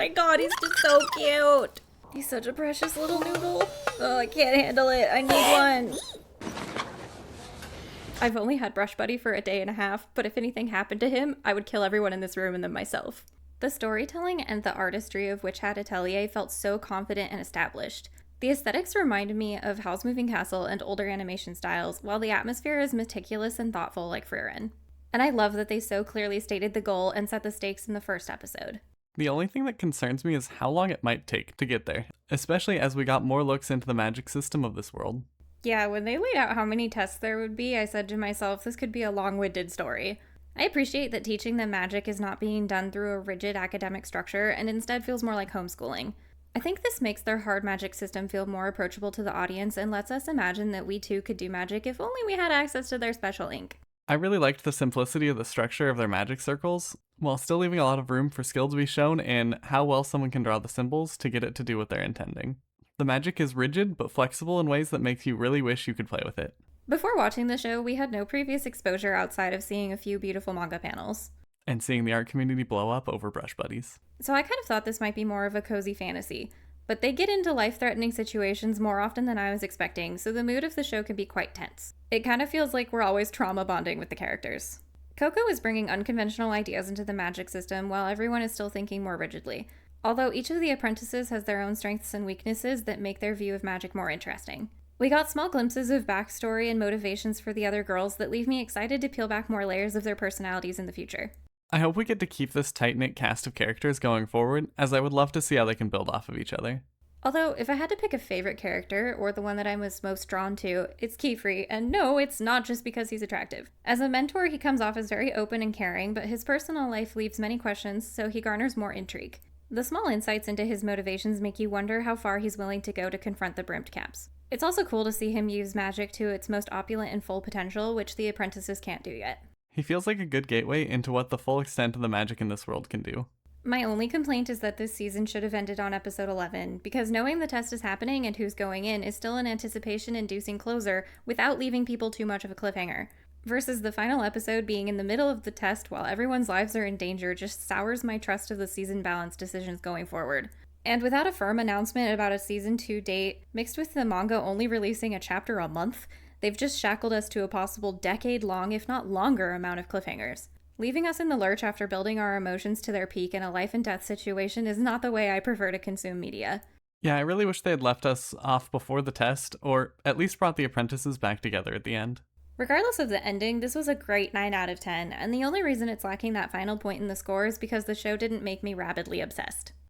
my god, he's just so cute. He's such a precious little noodle. Oh, I can't handle it. I need one. I've only had Brush Buddy for a day and a half, but if anything happened to him, I would kill everyone in this room and then myself. The storytelling and the artistry of Witch Hat Atelier felt so confident and established. The aesthetics reminded me of Howl's Moving Castle and older animation styles, while the atmosphere is meticulous and thoughtful like Frieren. And I love that they so clearly stated the goal and set the stakes in the first episode. The only thing that concerns me is how long it might take to get there, especially as we got more looks into the magic system of this world. Yeah, when they laid out how many tests there would be, I said to myself, this could be a long-winded story. I appreciate that teaching them magic is not being done through a rigid academic structure and instead feels more like homeschooling. I think this makes their hard magic system feel more approachable to the audience and lets us imagine that we too could do magic if only we had access to their special ink. I really liked the simplicity of the structure of their magic circles, while still leaving a lot of room for skill to be shown and how well someone can draw the symbols to get it to do what they're intending. The magic is rigid but flexible in ways that make you really wish you could play with it. Before watching the show, we had no previous exposure outside of seeing a few beautiful manga panels. And seeing the art community blow up over Brush Buddies. So I kind of thought this might be more of a cozy fantasy, but they get into life-threatening situations more often than I was expecting, so the mood of the show can be quite tense. It kind of feels like we're always trauma bonding with the characters. Coco is bringing unconventional ideas into the magic system while everyone is still thinking more rigidly. Although each of the apprentices has their own strengths and weaknesses that make their view of magic more interesting. We got small glimpses of backstory and motivations for the other girls that leave me excited to peel back more layers of their personalities in the future. I hope we get to keep this tight-knit cast of characters going forward, as I would love to see how they can build off of each other. Although, if I had to pick a favorite character, or the one that I was most drawn to, it's Keyfree, and no, it's not just because he's attractive. As a mentor, he comes off as very open and caring, but his personal life leaves many questions, so he garners more intrigue. The small insights into his motivations make you wonder how far he's willing to go to confront the brimmed caps. It's also cool to see him use magic to its most opulent and full potential, which the apprentices can't do yet. He feels like a good gateway into what the full extent of the magic in this world can do. My only complaint is that this season should have ended on episode 11, because knowing the test is happening and who's going in is still an anticipation-inducing closer without leaving people too much of a cliffhanger. Versus the final episode being in the middle of the test while everyone's lives are in danger just sours my trust of the season balance decisions going forward. And without a firm announcement about a season 2 date, mixed with the manga only releasing a chapter a month, they've just shackled us to a possible decade-long, if not longer, amount of cliffhangers. Leaving us in the lurch after building our emotions to their peak in a life-and-death situation is not the way I prefer to consume media. Yeah, I really wish they had left us off before the test, or at least brought the apprentices back together at the end. Regardless of the ending, this was a great 9 out of 10, and the only reason it's lacking that final point in the score is because the show didn't make me rabidly obsessed.